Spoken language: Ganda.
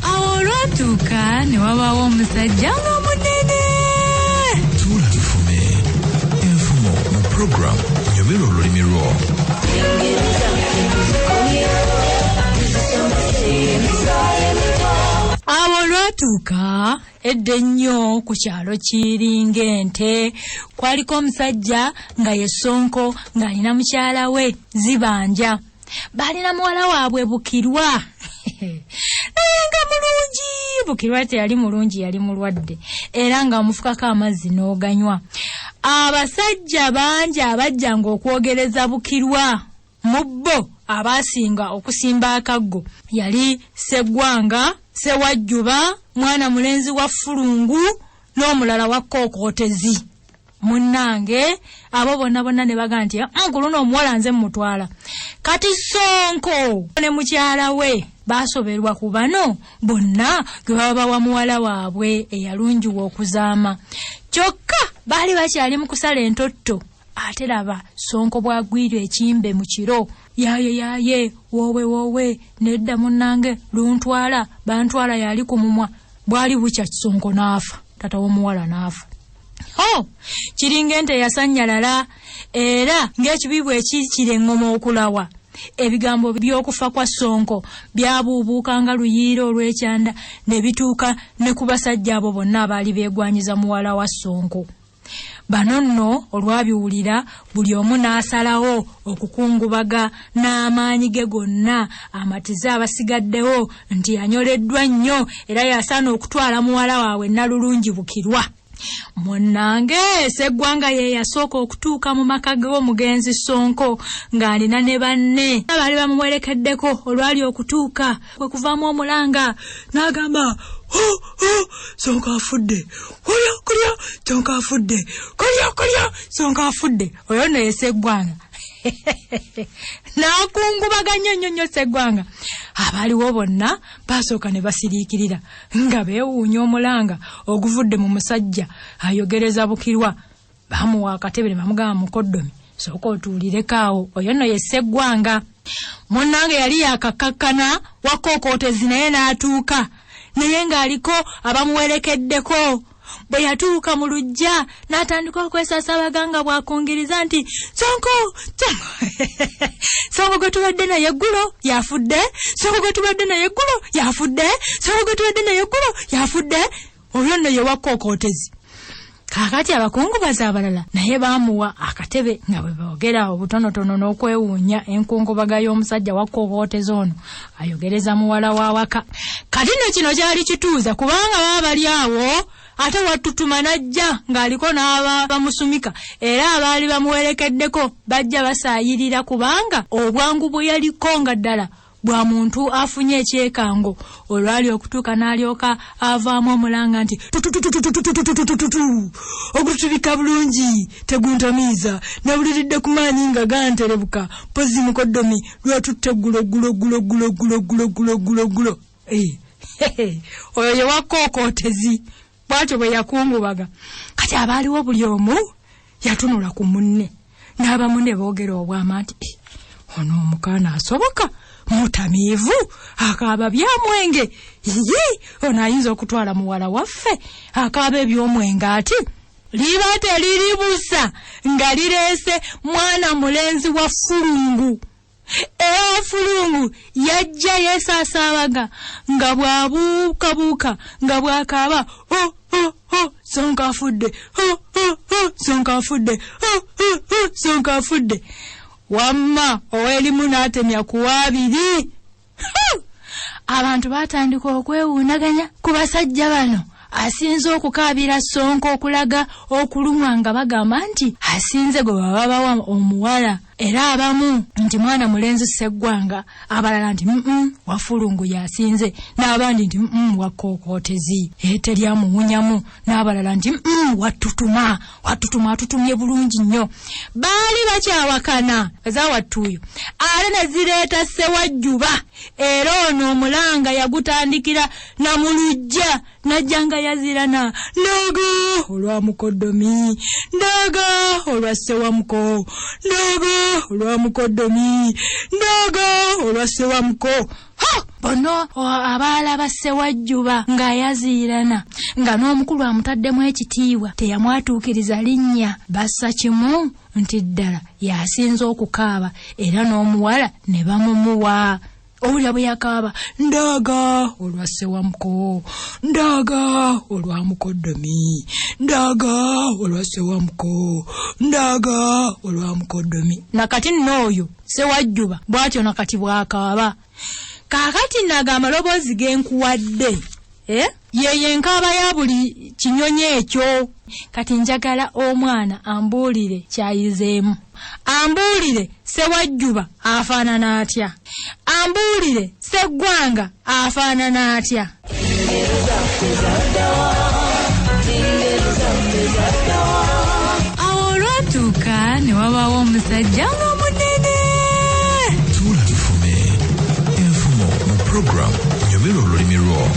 Awo olwatuuka ne wabaawo omusajja nga munene. Tuula tufume enfumo mu program Nnyumirwa Olulimi lwo. Awo olwatuuka edda ennyo ku kyalo kiringa ente kwaliko omusajja nga ye Ssonko ng'alina mukyala we Zibanja. Balina muwala waabwe Bukirwa. Naye nga mulungi. Bukirwa teyali mulungi, yali mulwadde era nga amufukako amazzi n'oganywa. Abasajja bangi abajjanga okwogereza Bukirwa. Mu bo abasinga okusimba akaggo yali Ssegwanga, Ssewajiba, mwana mulenzi Waffulungu n'omulala Wakokotezi. Munnange abo bonna ne baga nti nkuluno omuwala nze mutwala. Kati Ssonko ne mukyala we basoberwa ku bano bonna gwe baba wa muwala waabwe eyalungiwa okuzaama. Kyokka baali bakyali mu kusala entotto. Ate laba Ssonko bwagwirwa ekimbe mu kiro. Yaye wowe nedda munnange luntwala bantwala yali ku mumwa. Bwali bukya Ssonko n'afa, tata w'omuwala n'afa. Kiringa ente yasanyalala era ng'ekibiibwa ekikira engoma okulawa. Ebigambo by'okufa kwa Ssonko byabuubuuka nga luyiira olw'ekyanda ne bituuka ne ku basajja abo bonna abaali beegwanyiza muwala wa Ssonko. Bano nno olwabiwulira buli omu n'asalawo okukungubaga n'amaanyi ge gonna amatize abasigaddewo nti yanyoleddwa nnyo era yasaana okutwala muwala waabwe Nnalulungi Bukirwa. Munnange Ssegwanga ye yasooka okutuuka mu maka g'omugenzi Ssonko ng'alina ne banne abaali bamuwerekeddeko. Olwali okutuuka kwe kuvaamu omulanga n'agamba Ssonko afudde, kulya Ssonko afudde, kulya Ssonko afudde. Oyo nno ye Ssegwanga. N'akungubaga nnyo Ssegwanga. Abaaliwo bonna basooka ne basiriikirira nga beewuunya omulanga oguvudde mu musajja ayogereza Bukirwa. Bamuwa akatebe ne bamugamba Mukodomi, sooka otuulireko awo. Oyo nno ye Ssegwanga. Munnange yali yakakkakkana Wakokotezi naye n'atuuka naye ng'aliko abamuwerekeddeko. Bwe yatuuka mu luggya n'atandika okwesaasabaga nga bw'akungiriza nti Ssonko gwe tubadde naye eggulo yafudde, Ssonko gwe tubadde naye eggulo yafudde, Ssonko gwe tubadde naye eggulo yafudde. Oyo nno ye Wakokotezi. Kaakati abakungubazi abalala naye baamuwa akatebe nga bwe boogera obutonotono n'okwewuunya enkungubaga y'omusajja Wakokotezi ono ayogereza muwala wa waka. Kati nno kino kyali kituuza kubanga baba bali awo. Ate Wattuttuma n'ajja ng'aliko n'aba bamusumika era abaali bamuwerekeddeko bajja basaayirira kubanga obwangu bwe yaliko nga ddala bwa muntu afunye ekyekango. Olwali okutuuka n'alyoka avaamu omulanga nti ogutubika bulungi teguntamiiza nabuliridde ku maanyi nga ganterebuka pozi Mukodomi lwatutte gulo. Oyo ye Wakokotezi. Bwatyo bwe yakungubaga. Kati abaaliwo buli omu yatunula ku munne n'abamu ne boogera obwama nti ono omukaana asoboka mutamiivu akaaba byamwenge. Ono ayinza okutwala muwala waffe akaaba ebyomwenge ati liba teriribusa nga lireese mwana mulenzi Waffulungu. Waffulungu yajja yeesaasabaga nga bw'abuukabuuka nga bw'akaaba Ssonko afudde, Ssonko afudde, Ssonko afudde. Wamma ow'erimu n'atemya ku waabiri. Abantu baatandika okwewuunaganya ku basajja bano. Asinze okukaabira Ssonko okulaga okulumwa nga bagamba nti asinze gwe baba bawa omuwala era abamu nti mwana mulenzi Ssegwanga, abalala nti Waffulungu yasinze, n'abandi nti Wakokotezi teryamuwunyamu, n'abalala nti Wattuttuma atutumye bulungi nnyo. Baali bakyawakana eza wattuyo ate ne zireeta Ssewajiba. Era ono omulanga yagutandikira na mu luggya najjanga yazirana ndaga olwa mukodomi, ndaga olwa Ssewamuko, ndaga olwa mukodomi, ndaga olwa Ssewamuko. Bono abaala ba Ssewajiba nga yazirana nga n'omukulu amutaddemu ekitiibwa teyamwatuukiriza linnya bassa kimu nti ddala yasinza okukaaba era n'omuwala ne bamumuwa. Owulira bwe yakaaba ndaga olwa Ssewamuko, ndaga olwa mukodomi, ndaga olwa Ssewamuko, ndaga olwa mukodomi. Nakati n'oyo Ssewajiba bw'atyo nakati bw'akaaba. Kaakati naga amaloboozi genkuwadde ye nkaaba ya buli kinyonyi ekyo. Kati njagala omwana ambuulire kyayizeemu, ambuulire Ssewajiba afaanana atya, ambuulire Ssegwanga afaanana atya. Awo olwatuuka ne wabaawo omusajja ng'omunene. Tuula tufume enfumo mu program Nnyumirwa Olulimi lwo.